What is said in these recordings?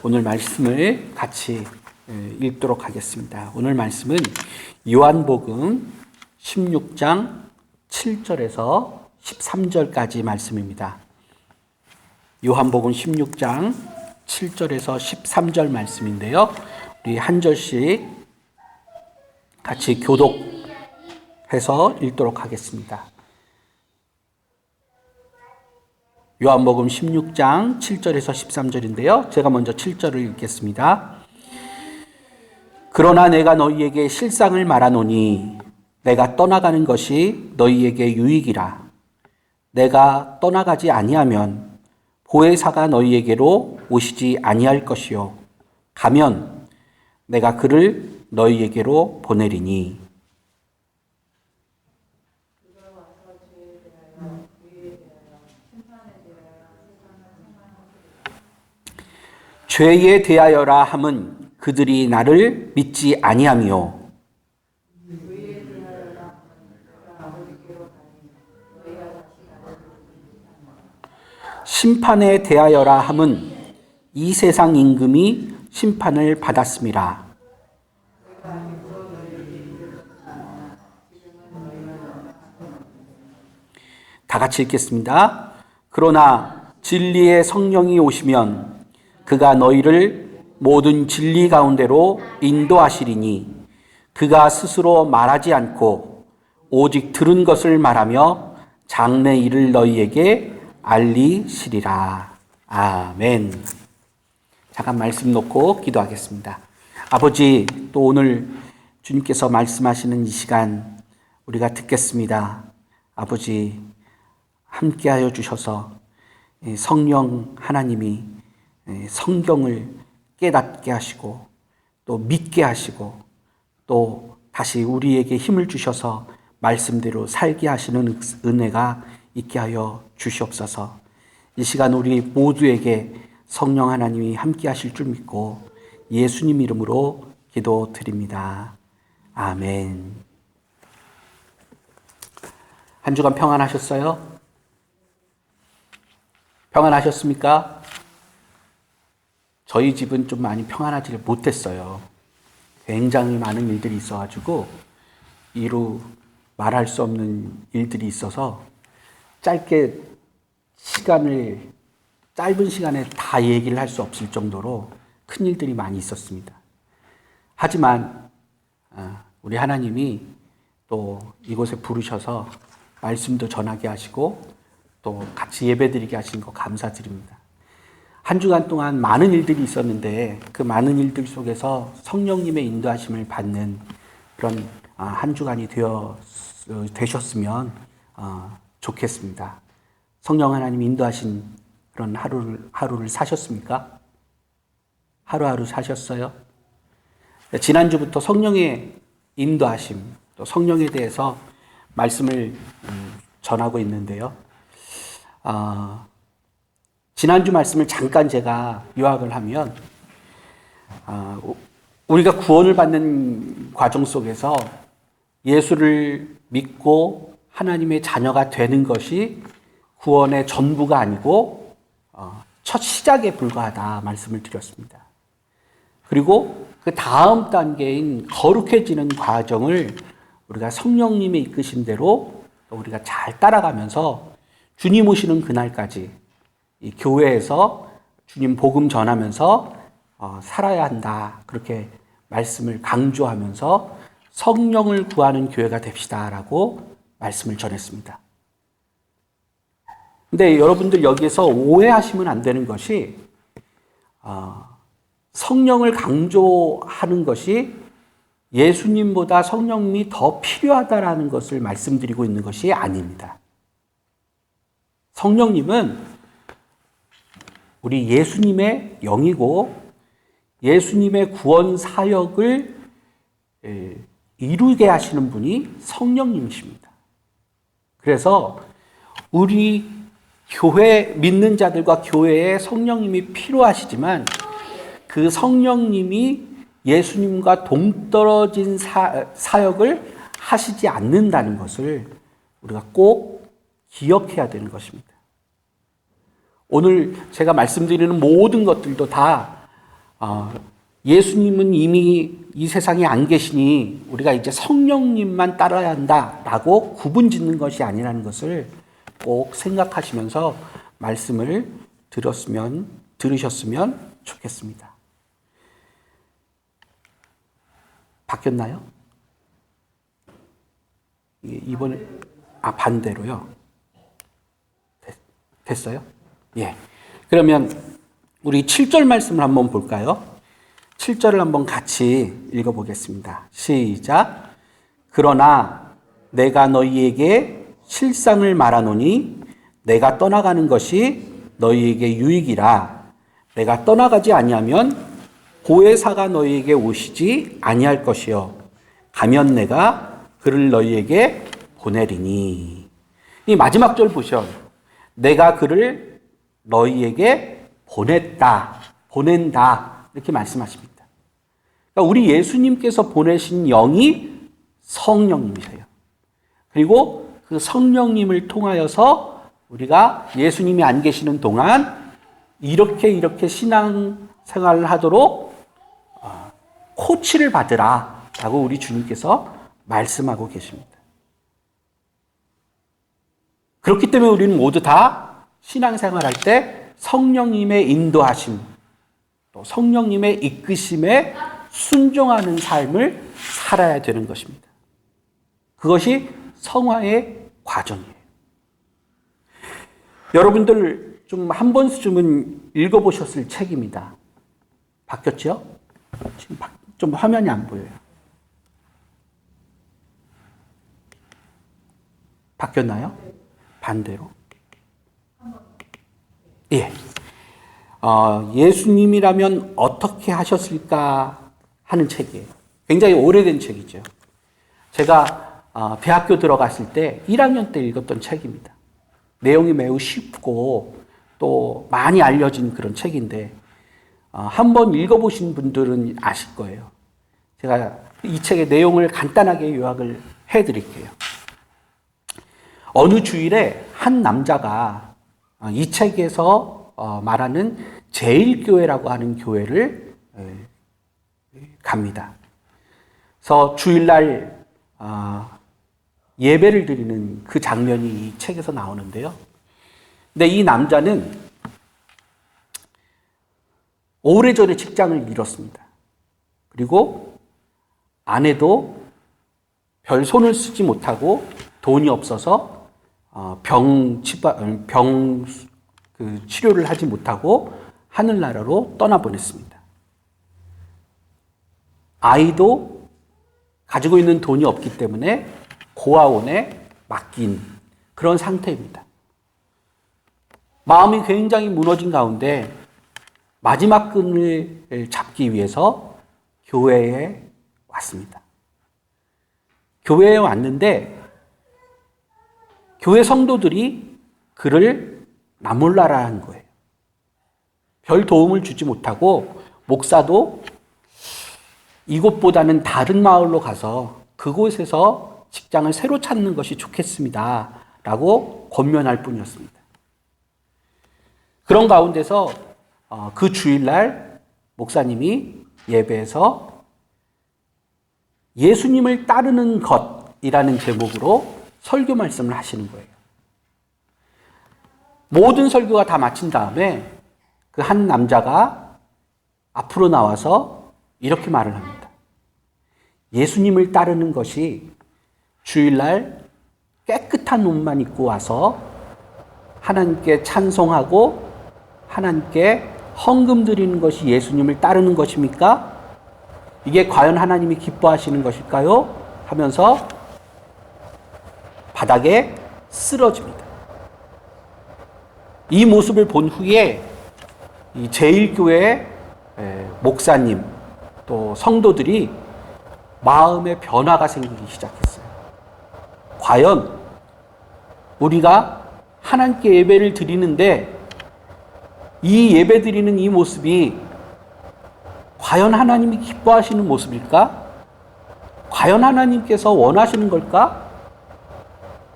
오늘 말씀을 같이 읽도록 하겠습니다. 오늘 말씀은 요한복음 16장 7절에서 13절까지 말씀입니다. 요한복음 16장 7절에서 13절 말씀인데요. 우리 한 절씩 같이 교독해서 읽도록 하겠습니다. 요한복음 16장 7절에서 13절인데요. 제가 먼저 7절을 읽겠습니다. 그러나 내가 너희에게 실상을 말하노니 내가 떠나가는 것이 너희에게 유익이라. 내가 떠나가지 아니하면 보혜사가 너희에게로 오시지 아니할 것이요 가면 내가 그를 너희에게로 보내리니. 죄에 대하여라 함은 그들이 나를 믿지 아니하며 심판에 대하여라 함은 이 세상 임금이 심판을 받았음이라. 다 같이 읽겠습니다. 그러나 진리의 성령이 오시면 그가 너희를 모든 진리 가운데로 인도하시리니 그가 스스로 말하지 않고 오직 들은 것을 말하며 장래 일을 너희에게 알리시리라. 아멘. 잠깐 말씀 놓고 기도하겠습니다. 아버지, 또 오늘 주님께서 말씀하시는 이 시간 우리가 듣겠습니다. 아버지, 함께하여 주셔서 성령 하나님이 성경을 깨닫게 하시고 또 믿게 하시고 또 다시 우리에게 힘을 주셔서 말씀대로 살게 하시는 은혜가 있게 하여 주시옵소서. 이 시간 우리 모두에게 성령 하나님이 함께 하실 줄 믿고 예수님 이름으로 기도드립니다. 아멘. 한 주간 평안하셨어요? 평안하셨습니까? 저희 집은 좀 많이 평안하지 못했어요. 굉장히 많은 일들이 있어가지고 이루 말할 수 없는 일들이 있어서 짧은 시간에 다 얘기를 할 수 없을 정도로 큰 일들이 많이 있었습니다. 하지만 우리 하나님이 또 이곳에 부르셔서 말씀도 전하게 하시고 또 같이 예배드리게 하신 거 감사드립니다. 한 주간 동안 많은 일들이 있었는데 그 많은 일들 속에서 성령님의 인도하심을 받는 그런 한 주간이 되셨으면 좋겠습니다. 성령 하나님 인도하신 그런 하루를 사셨습니까? 하루하루 사셨어요? 지난주부터 성령의 인도하심, 또 성령에 대해서 말씀을 전하고 있는데요. 지난주 말씀을 잠깐 제가 요약을 하면 우리가 구원을 받는 과정 속에서 예수를 믿고 하나님의 자녀가 되는 것이 구원의 전부가 아니고 첫 시작에 불과하다 말씀을 드렸습니다. 그리고 그 다음 단계인 거룩해지는 과정을 우리가 성령님의 이끄신 대로 우리가 잘 따라가면서 주님 오시는 그날까지 이 교회에서 주님 복음 전하면서 살아야 한다. 그렇게 말씀을 강조하면서 성령을 구하는 교회가 됩시다라고 말씀을 전했습니다. 근데 여러분들 여기에서 오해하시면 안 되는 것이 성령을 강조하는 것이 예수님보다 성령님이 더 필요하다라는 것을 말씀드리고 있는 것이 아닙니다. 성령님은 우리 예수님의 영이고 예수님의 구원 사역을 이루게 하시는 분이 성령님이십니다. 그래서 우리 교회 믿는 자들과 교회에 성령님이 필요하시지만 그 성령님이 예수님과 동떨어진 사역을 하시지 않는다는 것을 우리가 꼭 기억해야 되는 것입니다. 오늘 제가 말씀드리는 모든 것들도 다 예수님은 이미 이 세상에 안 계시니 우리가 이제 성령님만 따라야 한다라고 구분 짓는 것이 아니라는 것을 꼭 생각하시면서 말씀을 들으셨으면 좋겠습니다. 바뀌었나요? 이번에 반대로요. 됐어요? 예. 그러면 우리 7절 말씀을 한번 볼까요? 7절을 한번 같이 읽어보겠습니다. 시작. 그러나 내가 너희에게 실상을 말하노니 내가 떠나가는 것이 너희에게 유익이라. 내가 떠나가지 아니하면 보혜사가 너희에게 오시지 아니할 것이요 가면 내가 그를 너희에게 보내리니. 이 마지막 절 보셔. 내가 그를 너희에게 보낸다 이렇게 말씀하십니다. 그러니까 우리 예수님께서 보내신 영이 성령님이세요. 그리고 그 성령님을 통하여서 우리가 예수님이 안 계시는 동안 이렇게 신앙생활을 하도록 코치를 받으라 라고 우리 주님께서 말씀하고 계십니다. 그렇기 때문에 우리는 모두 다 신앙생활할 때 성령님의 인도하심, 또 성령님의 이끄심에 순종하는 삶을 살아야 되는 것입니다. 그것이 성화의 과정이에요. 여러분들 좀 한 번쯤은 읽어보셨을 책입니다. 바뀌었죠? 지금 좀 화면이 안 보여요. 바뀌었나요? 반대로. 예. 예수님이라면 어떻게 하셨을까 하는 책이에요. 굉장히 오래된 책이죠. 제가 대학교 들어갔을 때 1학년 때 읽었던 책입니다. 내용이 매우 쉽고 또 많이 알려진 그런 책인데 한번 읽어보신 분들은 아실 거예요. 제가 이 책의 내용을 간단하게 요약을 해드릴게요. 어느 주일에 한 남자가 이 책에서 말하는 제일교회라고 하는 교회를 갑니다. 그래서 주일날 예배를 드리는 그 장면이 이 책에서 나오는데요. 근데 이 남자는 오래전에 직장을 잃었습니다. 그리고 아내도 별 손을 쓰지 못하고 돈이 없어서 치료를 하지 못하고 하늘나라로 떠나보냈습니다. 아이도 가지고 있는 돈이 없기 때문에 고아원에 맡긴 그런 상태입니다. 마음이 굉장히 무너진 가운데 마지막 끈을 잡기 위해서 교회에 왔습니다. 교회에 왔는데 교회 성도들이 그를 나몰라라 한 거예요. 별 도움을 주지 못하고 목사도 이곳보다는 다른 마을로 가서 그곳에서 직장을 새로 찾는 것이 좋겠습니다 라고 권면할 뿐이었습니다. 그런 가운데서 그 주일날 목사님이 예배에서 예수님을 따르는 것이라는 제목으로 설교 말씀을 하시는 거예요. 모든 설교가 다 마친 다음에 그 한 남자가 앞으로 나와서 이렇게 말을 합니다. 예수님을 따르는 것이 주일날 깨끗한 옷만 입고 와서 하나님께 찬송하고 하나님께 헌금 드리는 것이 예수님을 따르는 것입니까? 이게 과연 하나님이 기뻐하시는 것일까요? 하면서 바닥에 쓰러집니다. 이 모습을 본 후에 이 제1교회 목사님 또 성도들이 마음의 변화가 생기기 시작했어요. 과연 우리가 하나님께 예배를 드리는데 이 예배 드리는 이 모습이 과연 하나님이 기뻐하시는 모습일까? 과연 하나님께서 원하시는 걸까?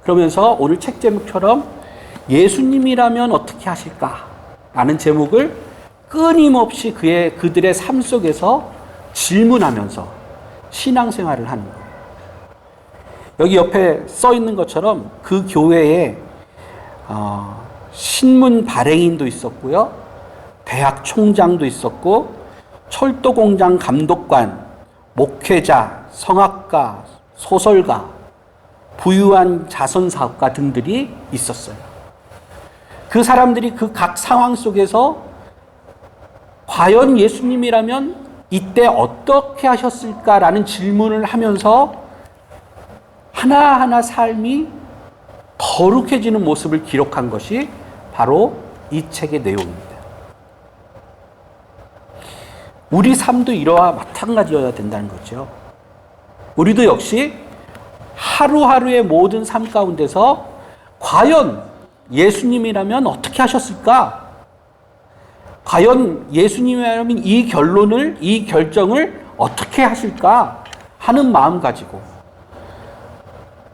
그러면서 오늘 책 제목처럼 예수님이라면 어떻게 하실까? 라는 제목을 끊임없이 그들의 삶 속에서 질문하면서 신앙생활을 하는 거예요. 여기 옆에 써 있는 것처럼 그 교회에 신문 발행인도 있었고요, 대학 총장도 있었고, 철도공장 감독관, 목회자, 성악가, 소설가, 부유한 자선사업가 등들이 있었어요. 그 사람들이 그 각 상황 속에서 과연 예수님이라면 이때 어떻게 하셨을까라는 질문을 하면서 하나하나 삶이 거룩해지는 모습을 기록한 것이 바로 이 책의 내용입니다. 우리 삶도 이러와 마찬가지여야 된다는 거죠. 우리도 역시 하루하루의 모든 삶 가운데서 과연 예수님이라면 어떻게 하셨을까? 과연 예수님이라면 이 결론을, 이 결정을 어떻게 하실까? 하는 마음 가지고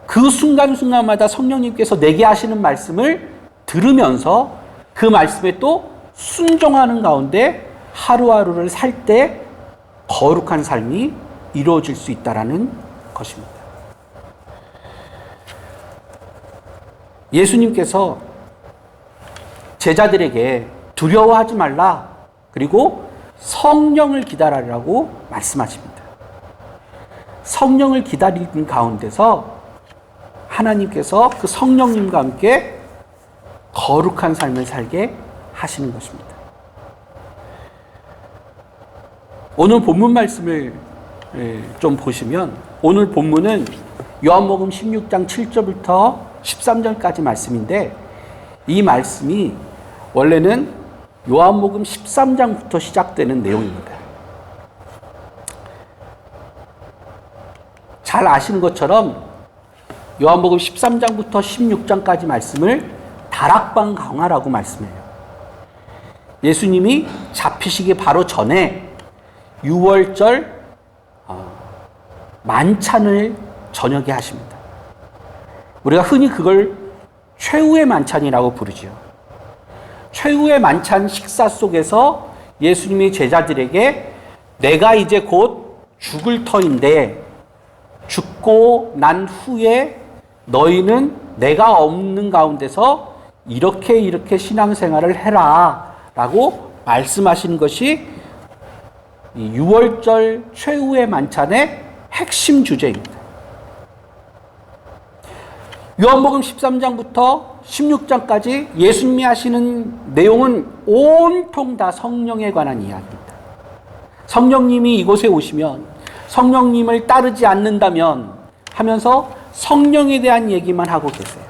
그 순간순간마다 성령님께서 내게 하시는 말씀을 들으면서 그 말씀에 또 순종하는 가운데 하루하루를 살 때 거룩한 삶이 이루어질 수 있다는 것입니다. 예수님께서 제자들에게 두려워하지 말라, 그리고 성령을 기다리라고 말씀하십니다. 성령을 기다리는 가운데서 하나님께서 그 성령님과 함께 거룩한 삶을 살게 하시는 것입니다. 오늘 본문 말씀을 좀 보시면, 오늘 본문은 요한복음 16장 7절부터 13절까지 말씀인데, 이 말씀이 원래는 요한복음 13장부터 시작되는 내용입니다. 잘 아시는 것처럼 요한복음 13장부터 16장까지 말씀을 다락방 강화라고 말씀해요. 예수님이 잡히시기 바로 전에 6월절 만찬을 저녁에 하십니다. 우리가 흔히 그걸 최후의 만찬이라고 부르죠. 최후의 만찬 식사 속에서 예수님이 제자들에게 내가 이제 곧 죽을 터인데 죽고 난 후에 너희는 내가 없는 가운데서 이렇게 신앙생활을 해라 라고 말씀하신 것이 6월절 최후의 만찬의 핵심 주제입니다. 요한복음 13장부터 16장까지 예수님이 하시는 내용은 온통 다 성령에 관한 이야기입니다. 성령님이 이곳에 오시면, 성령님을 따르지 않는다면 하면서 성령에 대한 얘기만 하고 계세요.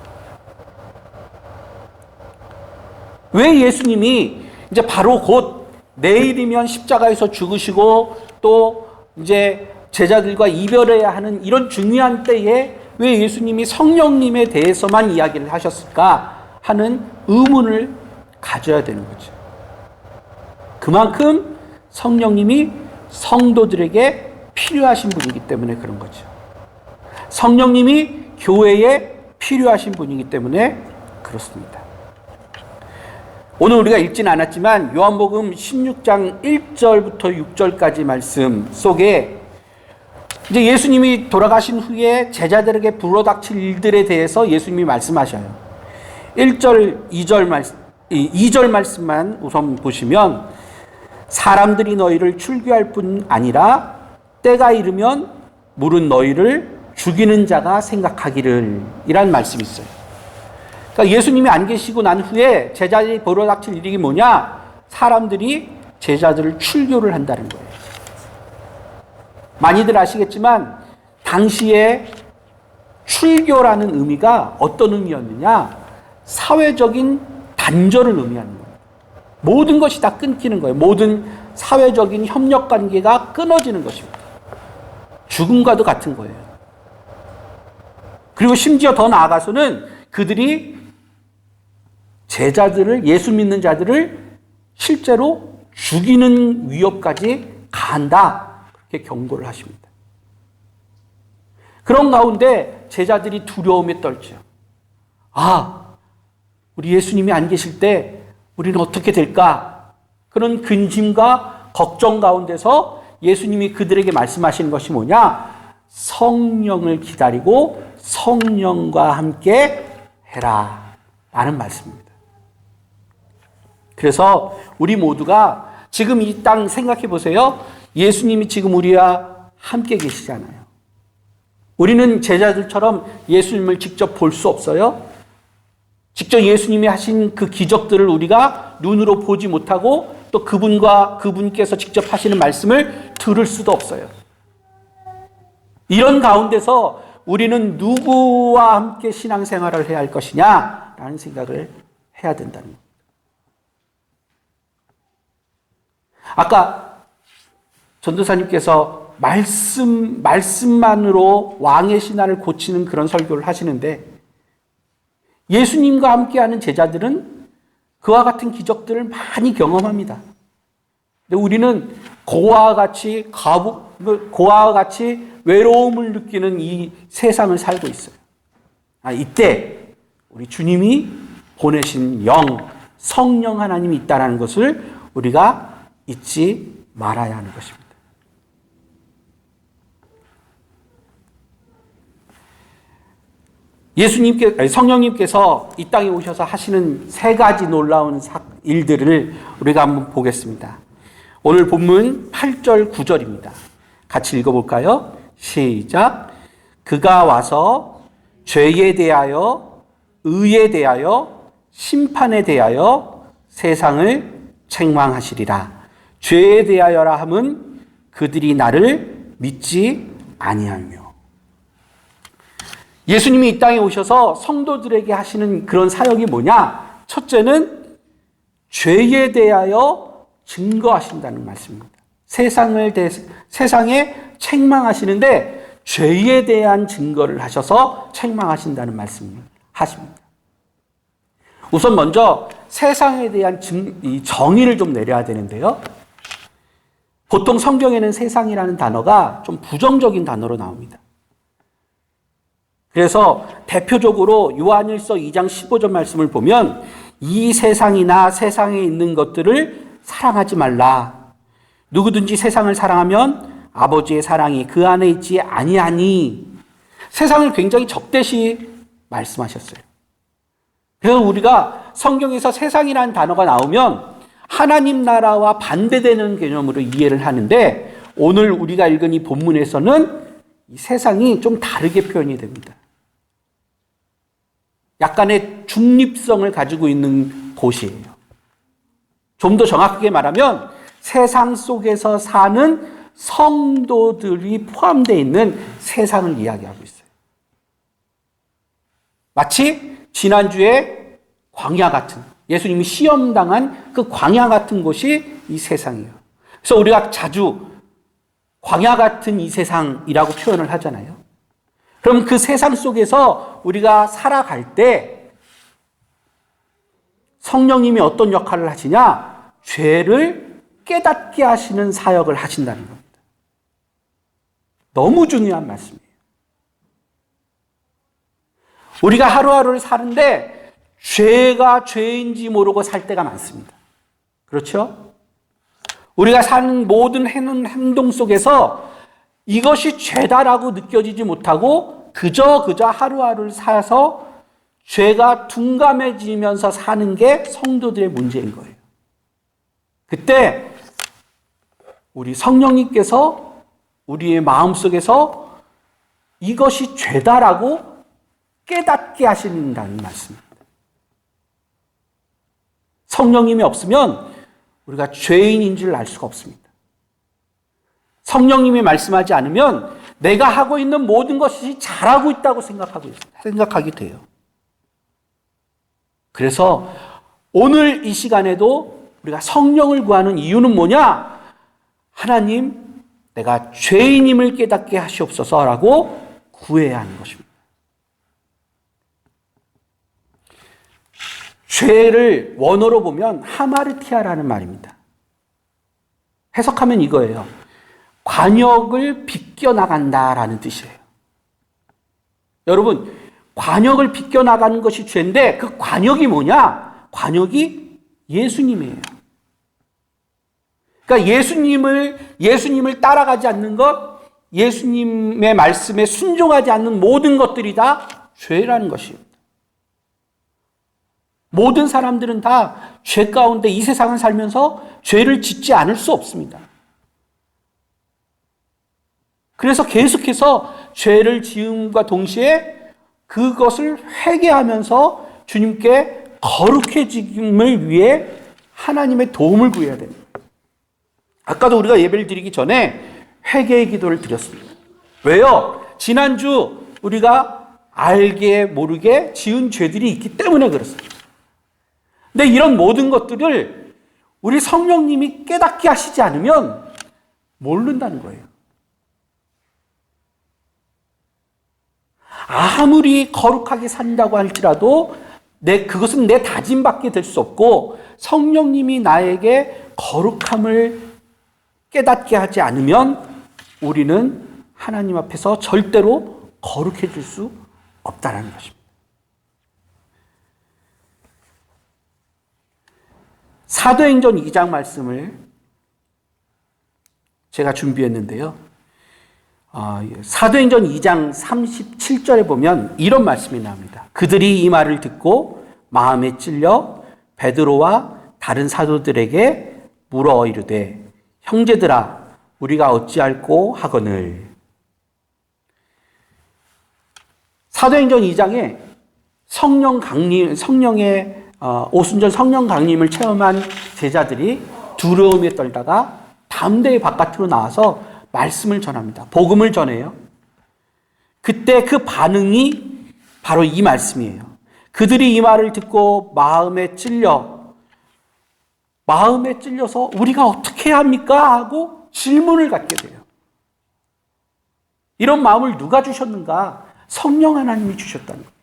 왜 예수님이 이제 바로 곧 내일이면 십자가에서 죽으시고 또 이제 제자들과 이별해야 하는 이런 중요한 때에 왜 예수님이 성령님에 대해서만 이야기를 하셨을까 하는 의문을 가져야 되는 거죠. 그만큼 성령님이 성도들에게 필요하신 분이기 때문에 그런 거죠. 성령님이 교회에 필요하신 분이기 때문에 그렇습니다. 오늘 우리가 읽지는 않았지만 요한복음 16장 1절부터 6절까지 말씀 속에 이제 예수님이 돌아가신 후에 제자들에게 불어닥칠 일들에 대해서 예수님이 말씀하셔요. 1절, 2절 말씀만 우선 보시면, 사람들이 너희를 출교할 뿐 아니라 때가 이르면 물은 너희를 죽이는 자가 생각하기를, 이란 말씀이 있어요. 그러니까 예수님이 안 계시고 난 후에 제자들이 벌어닥칠 일이 뭐냐? 사람들이 제자들을 출교를 한다는 거예요. 많이들 아시겠지만 당시에 출교라는 의미가 어떤 의미였느냐? 사회적인 단절을 의미하는 거예요. 모든 것이 다 끊기는 거예요. 모든 사회적인 협력 관계가 끊어지는 것입니다. 죽음과도 같은 거예요. 그리고 심지어 더 나아가서는 그들이 제자들을, 예수 믿는 자들을 실제로 죽이는 위협까지 가한다, 그렇게 경고를 하십니다. 그런 가운데 제자들이 두려움에 떨죠. 아, 우리 예수님이 안 계실 때 우리는 어떻게 될까? 그런 근심과 걱정 가운데서 예수님이 그들에게 말씀하시는 것이 뭐냐? 성령을 기다리고 성령과 함께 해라 라는 말씀입니다. 그래서 우리 모두가 지금 이 땅 생각해 보세요. 예수님이 지금 우리와 함께 계시잖아요. 우리는 제자들처럼 예수님을 직접 볼 수 없어요. 직접 예수님이 하신 그 기적들을 우리가 눈으로 보지 못하고 또 그분께서 직접 하시는 말씀을 들을 수도 없어요. 이런 가운데서 우리는 누구와 함께 신앙생활을 해야 할 것이냐라는 생각을 해야 된다는 겁니다. 아까 전도사님께서 말씀만으로 왕의 신앙을 고치는 그런 설교를 하시는데 예수님과 함께하는 제자들은 그와 같은 기적들을 많이 경험합니다. 근데 우리는 고아와 같이 외로움을 느끼는 이 세상을 살고 있어요. 이때 우리 주님이 보내신 성령 하나님이 있다는 것을 우리가 잊지 말아야 하는 것입니다. 성령님께서 이 땅에 오셔서 하시는 세 가지 놀라운 일들을 우리가 한번 보겠습니다. 오늘 본문 8절, 9절입니다. 같이 읽어볼까요? 시작. 그가 와서 죄에 대하여, 의에 대하여, 심판에 대하여 세상을 책망하시리라. 죄에 대하여라 함은 그들이 나를 믿지 아니하며. 예수님이 이 땅에 오셔서 성도들에게 하시는 그런 사역이 뭐냐? 첫째는 죄에 대하여 증거하신다는 말씀입니다. 세상에 책망하시는데 죄에 대한 증거를 하셔서 책망하신다는 말씀을 하십니다. 우선 먼저 세상에 대한 정의를 좀 내려야 되는데요. 보통 성경에는 세상이라는 단어가 좀 부정적인 단어로 나옵니다. 그래서 대표적으로 요한일서 2장 15절 말씀을 보면 이 세상이나 세상에 있는 것들을 사랑하지 말라. 누구든지 세상을 사랑하면 아버지의 사랑이 그 안에 있지 아니하니. 세상을 굉장히 적대시 말씀하셨어요. 그래서 우리가 성경에서 세상이라는 단어가 나오면 하나님 나라와 반대되는 개념으로 이해를 하는데 오늘 우리가 읽은 이 본문에서는 이 세상이 좀 다르게 표현이 됩니다. 약간의 중립성을 가지고 있는 곳이에요. 좀 더 정확하게 말하면 세상 속에서 사는 성도들이 포함되어 있는 세상을 이야기하고 있어요. 마치 지난주에 광야 같은, 예수님이 시험당한 그 광야 같은 곳이 이 세상이에요. 그래서 우리가 자주 광야 같은 이 세상이라고 표현을 하잖아요. 그럼 그 세상 속에서 우리가 살아갈 때 성령님이 어떤 역할을 하시냐? 죄를 깨닫게 하시는 사역을 하신다는 겁니다. 너무 중요한 말씀이에요. 우리가 하루하루를 사는데 죄가 죄인지 모르고 살 때가 많습니다. 그렇죠? 우리가 사는 모든 행동 속에서 이것이 죄다라고 느껴지지 못하고 그저 하루하루를 살아서 죄가 둔감해지면서 사는 게 성도들의 문제인 거예요. 그때 우리 성령님께서 우리의 마음속에서 이것이 죄다라고 깨닫게 하신다는 말씀입니다. 성령님이 없으면 우리가 죄인인 줄 알 수가 없습니다. 성령님이 말씀하지 않으면 내가 하고 있는 모든 것이 잘하고 있다고 생각하게 돼요. 그래서 오늘 이 시간에도 우리가 성령을 구하는 이유는 뭐냐? 하나님, 내가 죄인임을 깨닫게 하시옵소서라고 구해야 하는 것입니다. 죄를 원어로 보면 하마르티아라는 말입니다. 해석하면 이거예요. 관역을 비껴나간다라는 뜻이에요. 여러분, 관역을 비껴나가는 것이 죄인데 그 관역이 뭐냐? 관역이 예수님이에요. 그러니까 예수님을 따라가지 않는 것, 예수님의 말씀에 순종하지 않는 모든 것들이 다 죄라는 것입니다. 모든 사람들은 다 죄 가운데 이 세상을 살면서 죄를 짓지 않을 수 없습니다. 그래서 계속해서 죄를 지음과 동시에 그것을 회개하면서 주님께 거룩해짐을 위해 하나님의 도움을 구해야 됩니다. 아까도 우리가 예배를 드리기 전에 회개의 기도를 드렸습니다. 왜요? 지난주 우리가 알게 모르게 지은 죄들이 있기 때문에 그렇습니다. 근데 이런 모든 것들을 우리 성령님이 깨닫게 하시지 않으면 모른다는 거예요. 아무리 거룩하게 산다고 할지라도 그것은 내 다짐밖에 될 수 없고 성령님이 나에게 거룩함을 깨닫게 하지 않으면 우리는 하나님 앞에서 절대로 거룩해질 수 없다는 것입니다. 사도행전 2장 말씀을 제가 준비했는데요. 사도행전 2장 37절에 보면 이런 말씀이 나옵니다. 그들이 이 말을 듣고 마음에 찔려 베드로와 다른 사도들에게 물어 이르되 형제들아 우리가 어찌할꼬 하거늘. 사도행전 2장에 성령의 오순절 성령 강림을 체험한 제자들이 두려움에 떨다가 담대히 바깥으로 나와서 말씀을 전합니다. 복음을 전해요. 그때 그 반응이 바로 이 말씀이에요. 그들이 이 말을 듣고 마음에 찔려서 우리가 어떻게 해야 합니까? 하고 질문을 갖게 돼요. 이런 마음을 누가 주셨는가? 성령 하나님이 주셨다는 거예요.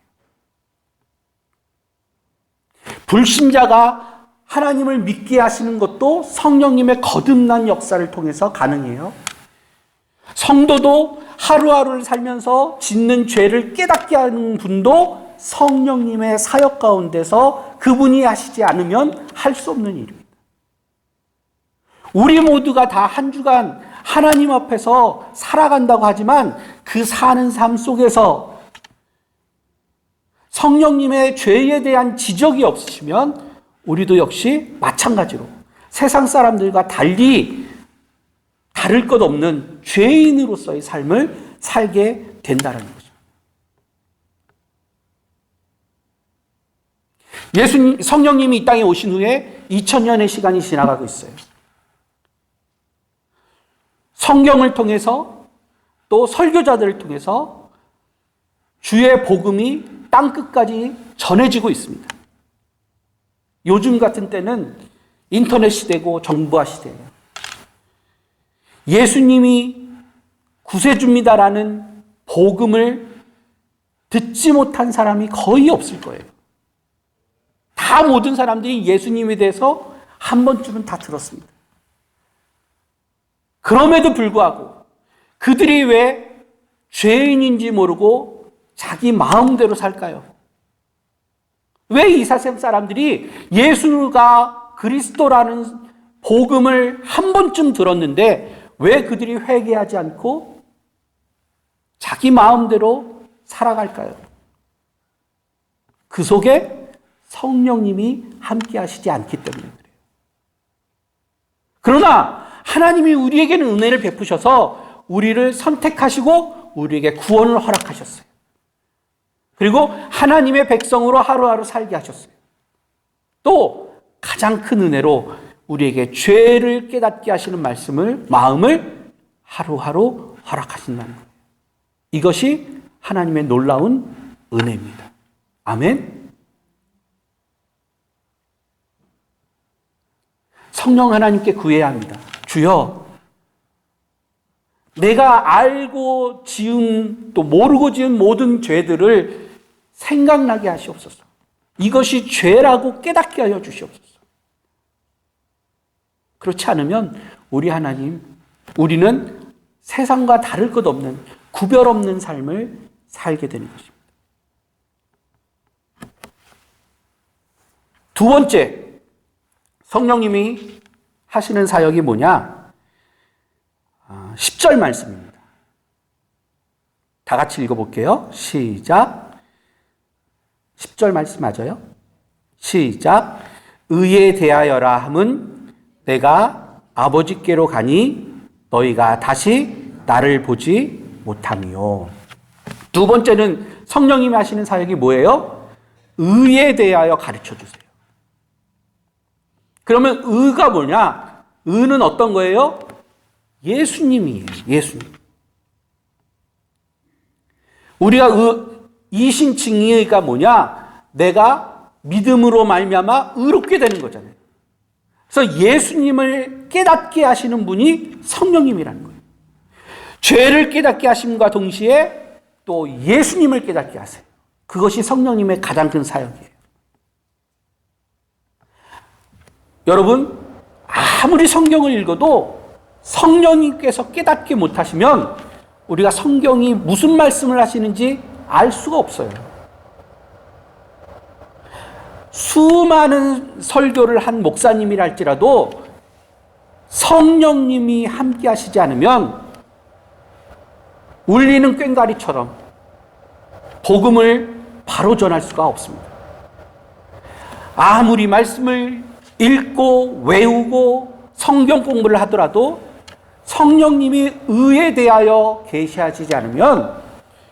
불신자가 하나님을 믿게 하시는 것도 성령님의 거듭난 역사를 통해서 가능해요. 성도도 하루하루를 살면서 짓는 죄를 깨닫게 하는 분도 성령님의 사역 가운데서 그분이 하시지 않으면 할 수 없는 일입니다. 우리 모두가 다 한 주간 하나님 앞에서 살아간다고 하지만 그 사는 삶 속에서 성령님의 죄에 대한 지적이 없으시면 우리도 역시 마찬가지로 세상 사람들과 달리 다를 것 없는 죄인으로서의 삶을 살게 된다는 거죠. 성령님이 이 땅에 오신 후에 2000년의 시간이 지나가고 있어요. 성경을 통해서 또 설교자들을 통해서 주의 복음이 땅끝까지 전해지고 있습니다. 요즘 같은 때는 인터넷 시대고 정보화 시대예요. 예수님이 구세주입니다라는 복음을 듣지 못한 사람이 거의 없을 거예요. 다 모든 사람들이 예수님에 대해서 한 번쯤은 다 들었습니다. 그럼에도 불구하고 그들이 왜 죄인인지 모르고 자기 마음대로 살까요? 왜 이 세상 사람들이 예수가 그리스도라는 복음을 한 번쯤 들었는데 왜 그들이 회개하지 않고 자기 마음대로 살아갈까요? 그 속에 성령님이 함께 하시지 않기 때문에 그래요. 그러나 하나님이 우리에게는 은혜를 베푸셔서 우리를 선택하시고 우리에게 구원을 허락하셨어요. 그리고 하나님의 백성으로 하루하루 살게 하셨어요. 또 가장 큰 은혜로 우리에게 죄를 깨닫게 하시는 마음을 하루하루 허락하신다는 거예요. 이것이 하나님의 놀라운 은혜입니다. 아멘. 성령 하나님께 구해야 합니다. 주여, 내가 알고 지은 또 모르고 지은 모든 죄들을 생각나게 하시옵소서. 이것이 죄라고 깨닫게 하여 주시옵소서. 그렇지 않으면 우리는 세상과 다를 것 없는 구별 없는 삶을 살게 되는 것입니다. 두 번째, 성령님이 하시는 사역이 뭐냐? 10절 말씀입니다. 다 같이 읽어볼게요. 시작. 10절 말씀 맞아요? 시작. 의에 대하여라 함은 내가 아버지께로 가니 너희가 다시 나를 보지 못함이요. 두 번째는 성령님이 하시는 사역이 뭐예요? 의에 대하여 가르쳐 주세요. 그러면 의가 뭐냐? 의는 어떤 거예요? 예수님이에요. 예수님. 우리가 이신칭의가 뭐냐? 내가 믿음으로 말미암아 의롭게 되는 거잖아요. 그래서 예수님을 깨닫게 하시는 분이 성령님이라는 거예요. 죄를 깨닫게 하심과 동시에 또 예수님을 깨닫게 하세요. 그것이 성령님의 가장 큰 사역이에요. 여러분, 아무리 성경을 읽어도 성령님께서 깨닫게 못하시면 우리가 성경이 무슨 말씀을 하시는지 알 수가 없어요. 수많은 설교를 한 목사님이라 할지라도 성령님이 함께 하시지 않으면 울리는 꽹과리처럼 복음을 바로 전할 수가 없습니다. 아무리 말씀을 읽고 외우고 성경 공부를 하더라도 성령님이 의에 대하여 계시하시지 않으면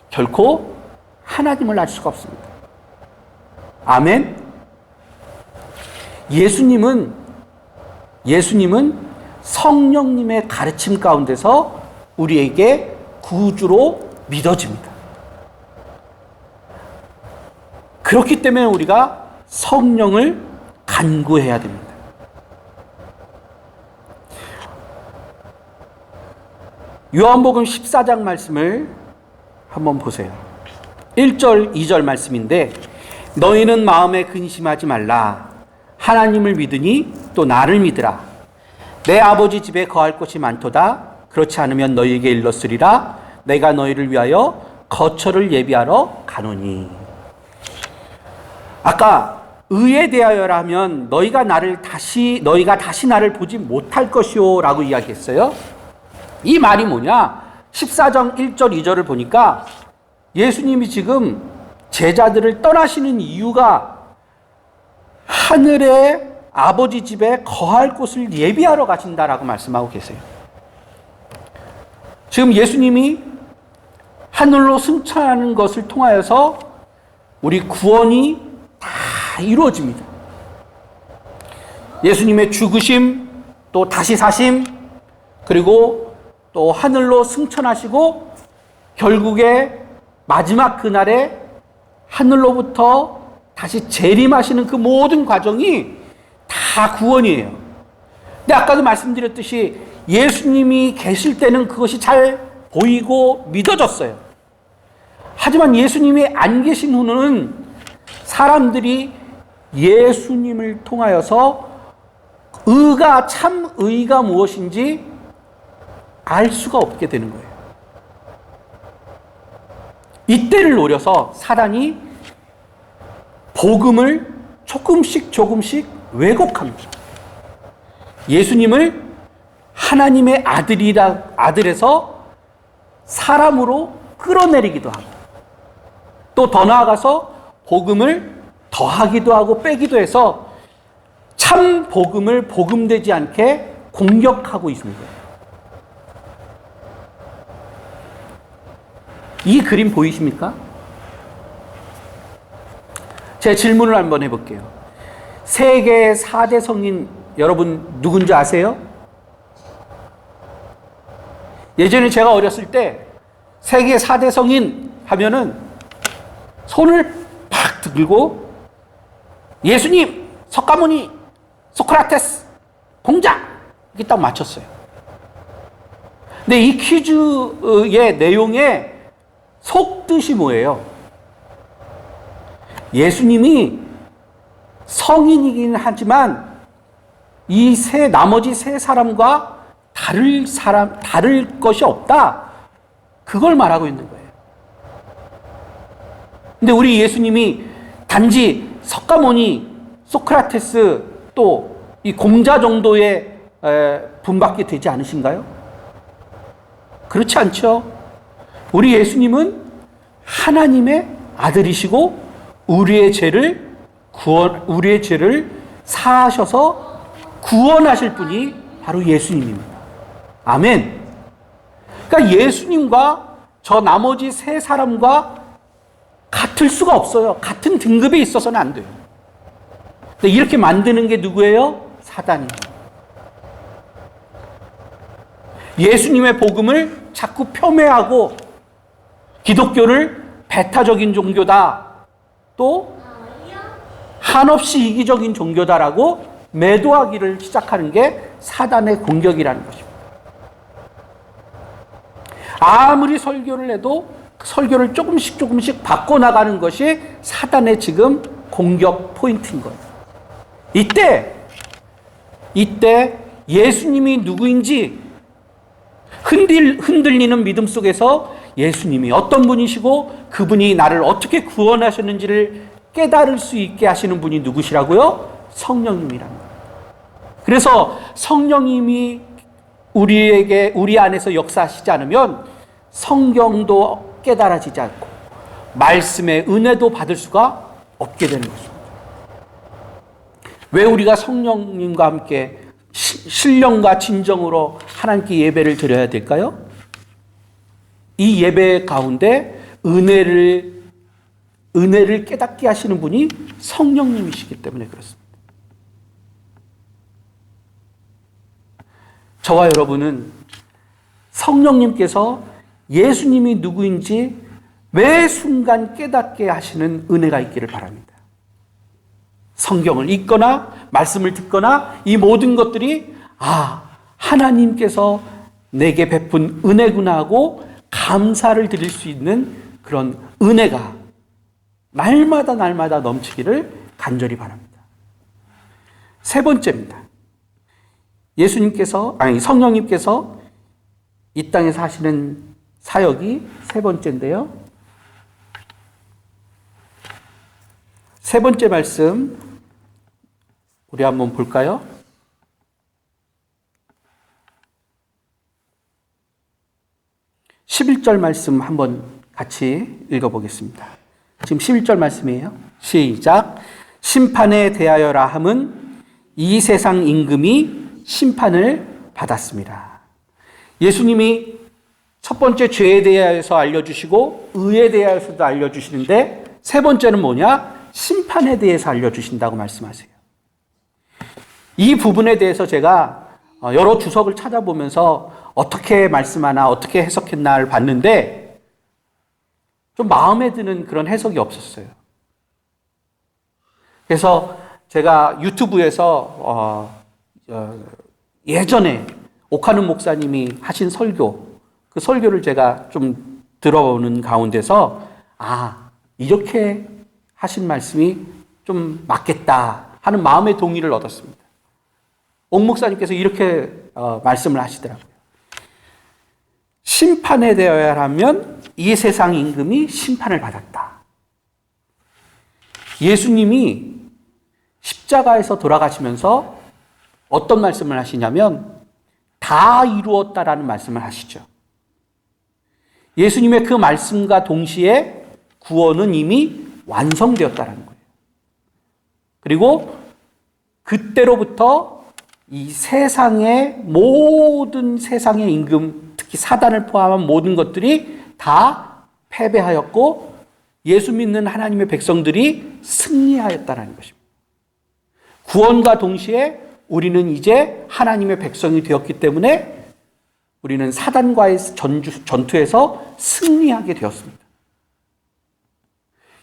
결코 하나님을 알 수가 없습니다. 아멘. 예수님은 성령님의 가르침 가운데서 우리에게 구주로 믿어집니다. 그렇기 때문에 우리가 성령을 간구해야 됩니다. 요한복음 14장 말씀을 한번 보세요. 1절, 2절 말씀인데 너희는 마음에 근심하지 말라. 하나님을 믿으니 또 나를 믿으라. 내 아버지 집에 거할 곳이 많도다. 그렇지 않으면 너희에게 일렀으리라. 내가 너희를 위하여 거처를 예비하러 가노니. 아까 의에 대하여라 하면 너희가 다시 나를 보지 못할 것이요 라고 이야기했어요. 이 말이 뭐냐? 14장 1절 2절을 보니까 예수님이 지금 제자들을 떠나시는 이유가 하늘의 아버지 집에 거할 곳을 예비하러 가신다라고 말씀하고 계세요. 지금 예수님이 하늘로 승천하는 것을 통하여서 우리 구원이 다 이루어집니다. 예수님의 죽으심, 또 다시 사심, 그리고 또 하늘로 승천하시고 결국에 마지막 그날에 하늘로부터 다시 재림하시는 그 모든 과정이 다 구원이에요. 근데 아까도 말씀드렸듯이 예수님이 계실 때는 그것이 잘 보이고 믿어졌어요. 하지만 예수님이 안 계신 후는 사람들이 예수님을 통하여서 참 의가 무엇인지 알 수가 없게 되는 거예요. 이때를 노려서 사단이 복음을 조금씩 왜곡합니다. 예수님을 하나님의 아들에서 사람으로 끌어내리기도 하고, 또 더 나아가서 복음을 더하기도 하고 빼기도 해서 참 복음을 복음되지 않게 공격하고 있습니다. 이 그림 보이십니까? 제 질문을 한번 해볼게요. 세계 4대 성인 여러분 누군지 아세요? 예전에 제가 어렸을 때 세계 4대 성인 하면은 손을 팍 들고 예수님, 석가모니, 소크라테스, 공자 이렇게 딱 맞췄어요. 근데 이 퀴즈의 내용에 속뜻이 뭐예요? 예수님이 성인이긴 하지만 이 나머지 세 사람과 다를 것이 없다. 그걸 말하고 있는 거예요. 근데 우리 예수님이 단지 석가모니, 소크라테스 또 이 공자 정도의 분받게 되지 않으신가요? 그렇지 않죠? 우리 예수님은 하나님의 아들이시고 우리의 죄를 사하셔서 구원하실 분이 바로 예수님입니다. 아멘. 그러니까 예수님과 저 나머지 세 사람과 같을 수가 없어요. 같은 등급에 있어서는 안 돼요. 근데 이렇게 만드는 게 누구예요? 사단이에요. 예수님의 복음을 자꾸 폄훼하고 기독교를 배타적인 종교다, 또 한없이 이기적인 종교다라고 매도하기를 시작하는 게 사단의 공격이라는 것입니다. 아무리 설교를 해도 설교를 조금씩 바꿔나가는 것이 사단의 지금 공격 포인트인 거예요. 이때 예수님이 누구인지 흔들리는 믿음 속에서 예수님이 어떤 분이시고 그분이 나를 어떻게 구원하셨는지를 깨달을 수 있게 하시는 분이 누구시라고요? 성령님이랍니다. 그래서 성령님이 우리 안에서 역사하시지 않으면 성경도 깨달아지지 않고 말씀의 은혜도 받을 수가 없게 되는 것입니다. 왜 우리가 성령님과 함께 신령과 진정으로 하나님께 예배를 드려야 될까요? 이 예배 가운데 은혜를 깨닫게 하시는 분이 성령님이시기 때문에 그렇습니다. 저와 여러분은 성령님께서 예수님이 누구인지 매 순간 깨닫게 하시는 은혜가 있기를 바랍니다. 성경을 읽거나 말씀을 듣거나 이 모든 것들이 하나님께서 내게 베푼 은혜구나 하고 감사를 드릴 수 있는 그런 은혜가 날마다 넘치기를 간절히 바랍니다. 세 번째입니다. 성령님께서 이 땅에서 하시는 사역이 세 번째인데요. 세 번째 말씀 우리 한번 볼까요? 11절 말씀 한번 같이 읽어보겠습니다. 지금 11절 말씀이에요. 시작. 심판에 대하여라 함은 이 세상 임금이 심판을 받았습니다. 예수님이 첫 번째 죄에 대해서 알려주시고 의에 대해서도 알려주시는데 세 번째는 뭐냐? 심판에 대해서 알려주신다고 말씀하세요. 이 부분에 대해서 제가 여러 주석을 찾아보면서 어떻게 말씀하나 어떻게 해석했나를 봤는데 좀 마음에 드는 그런 해석이 없었어요. 그래서 제가 유튜브에서 예전에 오카는 목사님이 하신 설교, 그 설교를 제가 좀 들어보는 가운데서 이렇게 하신 말씀이 좀 맞겠다 하는 마음의 동의를 얻었습니다. 옥 목사님께서 이렇게 말씀을 하시더라고요. 심판에 대하여야 하면 이 세상 임금이 심판을 받았다. 예수님이 십자가에서 돌아가시면서 어떤 말씀을 하시냐면 다 이루었다라는 말씀을 하시죠. 예수님의 그 말씀과 동시에 구원은 이미 완성되었다라는 거예요. 그리고 그때로부터 이 세상의 모든 세상의 임금, 특히 사단을 포함한 모든 것들이 다 패배하였고 예수 믿는 하나님의 백성들이 승리하였다는 것입니다. 구원과 동시에 우리는 이제 하나님의 백성이 되었기 때문에 우리는 사단과의 전투에서 승리하게 되었습니다.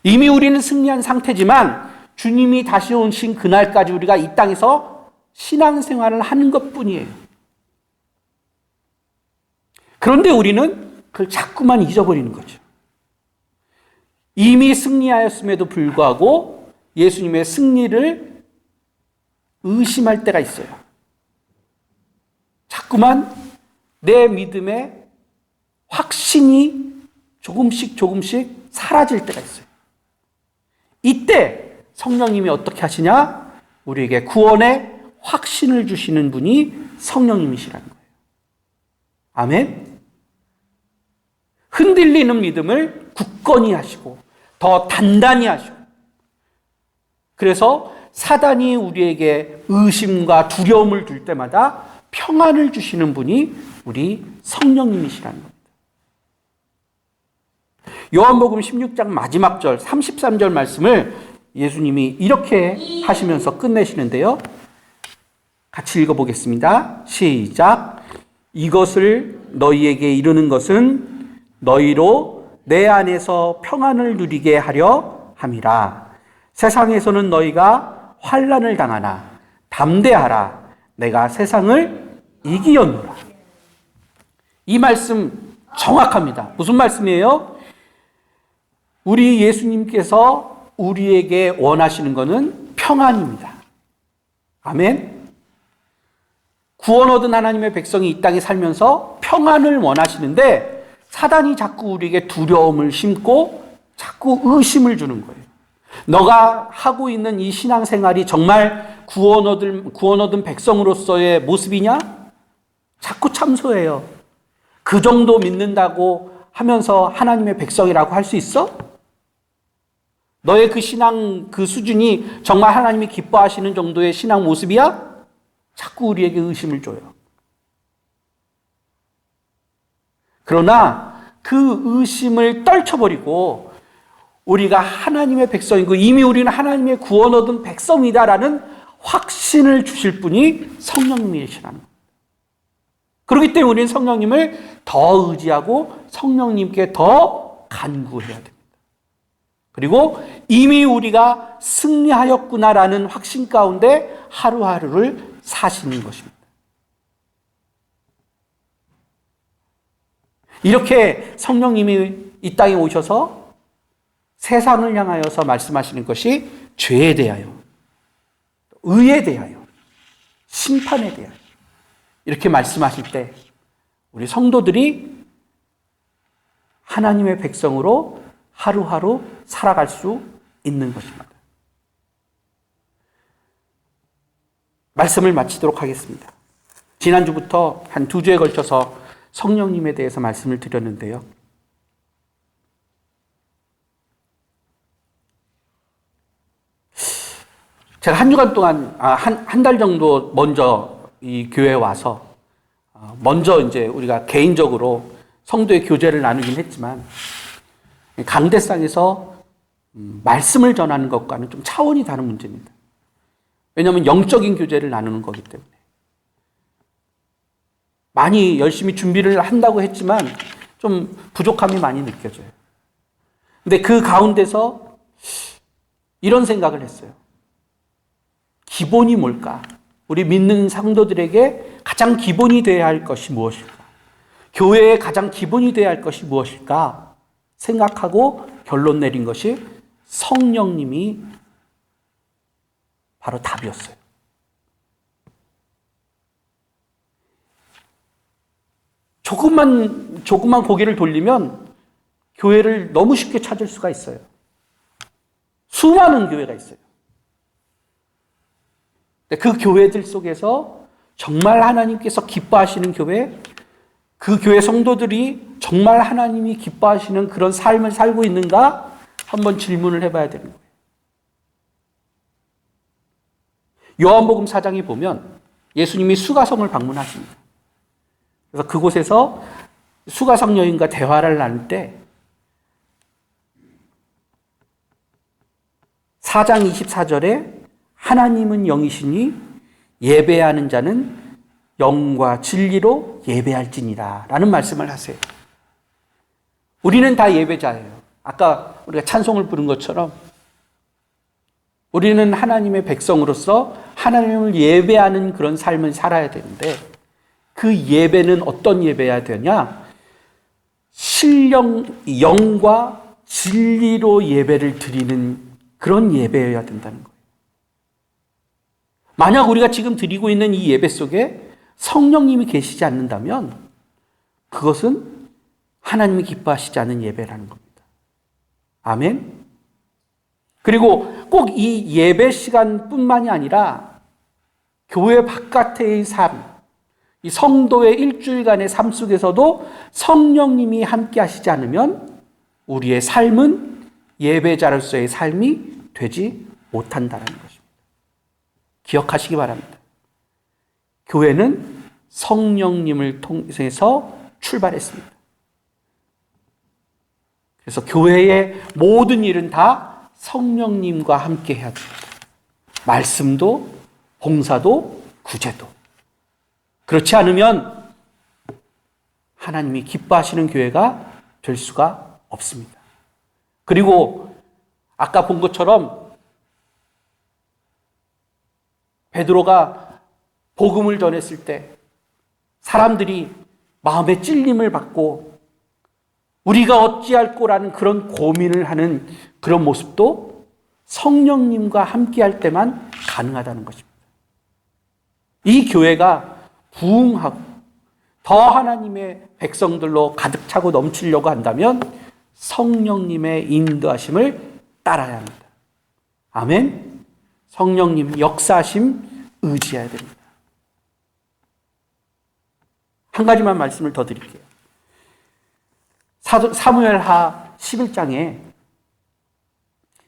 이미 우리는 승리한 상태지만 주님이 다시 오신 그날까지 우리가 이 땅에서 신앙생활을 하는 것뿐이에요. 그런데 우리는 그걸 자꾸만 잊어버리는 거죠. 이미 승리하였음에도 불구하고 예수님의 승리를 의심할 때가 있어요. 자꾸만 내 믿음의 확신이 조금씩 사라질 때가 있어요. 이때 성령님이 어떻게 하시냐? 우리에게 구원의 확신을 주시는 분이 성령님이시라는 거예요. 아멘. 흔들리는 믿음을 굳건히 하시고 더 단단히 하시고, 그래서 사단이 우리에게 의심과 두려움을 줄 때마다 평안을 주시는 분이 우리 성령님이시라는 겁니다. 요한복음 16장 마지막 절 33절 말씀을 예수님이 이렇게 하시면서 끝내시는데요. 같이 읽어보겠습니다. 시작. 이것을 너희에게 이르는 것은 너희로 내 안에서 평안을 누리게 하려 함이라. 세상에서는 너희가 환난을 당하나 담대하라. 내가 세상을 이기었노라. 이 말씀 정확합니다. 무슨 말씀이에요? 우리 예수님께서 우리에게 원하시는 것은 평안입니다. 아멘. 구원 얻은 하나님의 백성이 이 땅에 살면서 평안을 원하시는데 사단이 자꾸 우리에게 두려움을 심고 자꾸 의심을 주는 거예요. 너가 하고 있는 이 신앙생활이 정말 구원 얻은 백성으로서의 모습이냐? 자꾸 참소해요. 그 정도 믿는다고 하면서 하나님의 백성이라고 할 수 있어? 너의 그 신앙 그 수준이 정말 하나님이 기뻐하시는 정도의 신앙 모습이야? 자꾸 우리에게 의심을 줘요. 그러나 그 의심을 떨쳐버리고 우리가 하나님의 백성이고 이미 우리는 하나님의 구원 얻은 백성이다라는 확신을 주실 분이 성령님이시라는 거예요. 그렇기 때문에 우리는 성령님을 더 의지하고 성령님께 더 간구해야 됩니다. 그리고 이미 우리가 승리하였구나라는 확신 가운데 하루하루를 사시는 것입니다. 이렇게 성령님이 이 땅에 오셔서 세상을 향하여서 말씀하시는 것이 죄에 대하여, 의에 대하여, 심판에 대하여 이렇게 말씀하실 때 우리 성도들이 하나님의 백성으로 하루하루 살아갈 수 있는 것입니다. 말씀을 마치도록 하겠습니다. 지난주부터 한 2주에 걸쳐서 성령님에 대해서 말씀을 드렸는데요. 제가 한 주간 동안, 한 달 정도 먼저 이 교회에 와서, 먼저 이제 우리가 개인적으로 성도의 교제를 나누긴 했지만, 강대상에서 말씀을 전하는 것과는 좀 차원이 다른 문제입니다. 왜냐하면 영적인 교제를 나누는 거기 때문에. 많이 열심히 준비를 한다고 했지만 좀 부족함이 많이 느껴져요. 근데 그 가운데서 이런 생각을 했어요. 기본이 뭘까? 우리 믿는 성도들에게 가장 기본이 되어야 할 것이 무엇일까? 교회의 가장 기본이 되어야 할 것이 무엇일까? 생각하고 결론 내린 것이 성령님이 바로 답이었어요. 조금만 고개를 돌리면 교회를 너무 쉽게 찾을 수가 있어요. 수많은 교회가 있어요. 그 교회들 속에서 정말 하나님께서 기뻐하시는 교회, 그 교회 성도들이 정말 하나님이 기뻐하시는 그런 삶을 살고 있는가? 한번 질문을 해봐야 되는 거예요. 요한복음 4장에 보면 예수님이 수가성을 방문하십니다. 그래서 그곳에서 수가성 여인과 대화를 나눌 때 4장 24절에 하나님은 영이시니 예배하는 자는 영과 진리로 예배할지니라 라는 말씀을 하세요. 우리는 다 예배자예요. 아까 우리가 찬송을 부른 것처럼 우리는 하나님의 백성으로서 하나님을 예배하는 그런 삶을 살아야 되는데 그 예배는 어떤 예배여야 되냐? 영과 진리로 예배를 드리는 그런 예배여야 된다는 거예요. 만약 우리가 지금 드리고 있는 이 예배 속에 성령님이 계시지 않는다면 그것은 하나님이 기뻐하시지 않은 예배라는 겁니다. 아멘? 그리고 꼭 이 예배 시간뿐만이 아니라 교회 바깥의 삶, 이 성도의 일주일간의 삶 속에서도 성령님이 함께 하시지 않으면 우리의 삶은 예배자로서의 삶이 되지 못한다는 것입니다. 기억하시기 바랍니다. 교회는 성령님을 통해서 출발했습니다. 그래서 교회의 모든 일은 다 성령님과 함께 해야 됩니다. 말씀도, 봉사도, 구제도. 그렇지 않으면 하나님이 기뻐하시는 교회가 될 수가 없습니다. 그리고 아까 본 것처럼 베드로가 복음을 전했을 때 사람들이 마음의 찔림을 받고 우리가 어찌할꼬라는 그런 고민을 하는 그런 모습도 성령님과 함께할 때만 가능하다는 것입니다. 이 교회가 부흥하고 더 하나님의 백성들로 가득 차고 넘치려고 한다면 성령님의 인도하심을 따라야 합니다. 아멘. 성령님 역사하심 의지해야 됩니다. 한 가지만 말씀을 더 드릴게요. 사무엘하 11장에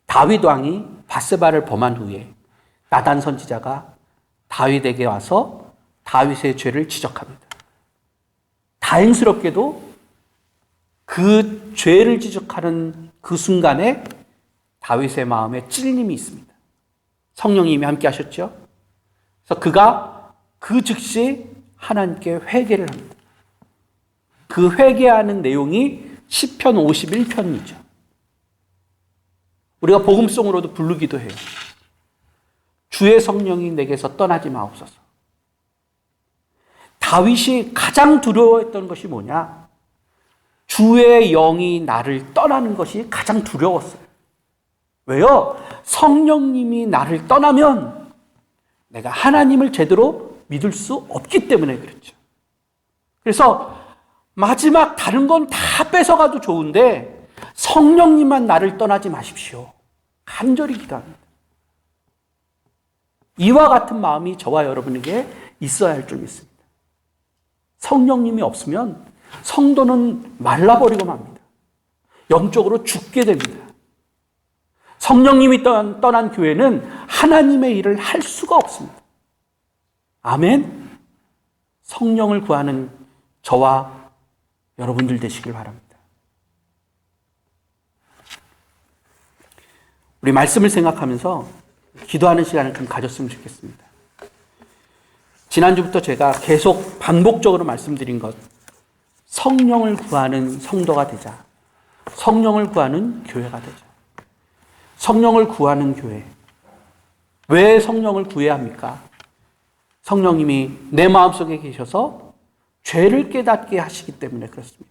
다윗 왕이 밧세바를 범한 후에 나단 선지자가 다윗에게 와서 다윗의 죄를 지적합니다. 다행스럽게도 그 죄를 지적하는 그 순간에 다윗의 마음에 찔림이 있습니다. 성령님이 함께 하셨죠. 그래서 그가 그 즉시 하나님께 회개를 합니다. 그 회개하는 내용이 시편 51편이죠. 우리가 복음송으로도 부르기도 해요. 주의 성령이 내게서 떠나지 마옵소서. 다윗이 가장 두려워했던 것이 뭐냐? 주의 영이 나를 떠나는 것이 가장 두려웠어요. 왜요? 성령님이 나를 떠나면 내가 하나님을 제대로 믿을 수 없기 때문에 그렇죠. 그래서 마지막 다른 건 다 뺏어가도 좋은데 성령님만 나를 떠나지 마십시오. 간절히 기도합니다. 이와 같은 마음이 저와 여러분에게 있어야 할 줄 믿습니다. 성령님이 없으면 성도는 말라버리고 맙니다. 영적으로 죽게 됩니다. 성령님이 떠난 교회는 하나님의 일을 할 수가 없습니다. 아멘. 성령을 구하는 저와 여러분들 되시길 바랍니다. 우리 말씀을 생각하면서 기도하는 시간을 좀 가졌으면 좋겠습니다. 지난주부터 제가 계속 반복적으로 말씀드린 것, 성령을 구하는 성도가 되자. 성령을 구하는 교회가 되자. 성령을 구하는 교회. 왜 성령을 구해야 합니까? 성령님이 내 마음속에 계셔서 죄를 깨닫게 하시기 때문에 그렇습니다.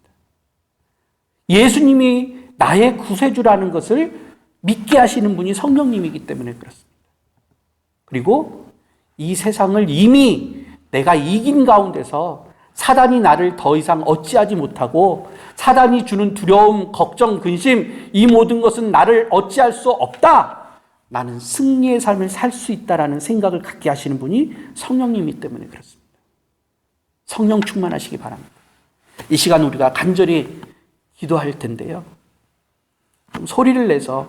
예수님이 나의 구세주라는 것을 믿게 하시는 분이 성령님이기 때문에 그렇습니다. 그리고 이 세상을 이미 내가 이긴 가운데서 사단이 나를 더 이상 어찌하지 못하고 사단이 주는 두려움, 걱정, 근심, 이 모든 것은 나를 어찌할 수 없다. 나는 승리의 삶을 살 수 있다라는 생각을 갖게 하시는 분이 성령님이기 때문에 그렇습니다. 성령 충만하시기 바랍니다. 이 시간 우리가 간절히 기도할 텐데요. 좀 소리를 내서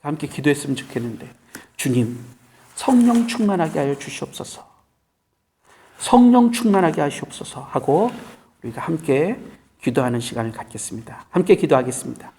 함께 기도했으면 좋겠는데, 주님, 성령 충만하게 하여 주시옵소서. 성령 충만하게 하시옵소서 하고 우리가 함께 기도하는 시간을 갖겠습니다. 함께 기도하겠습니다.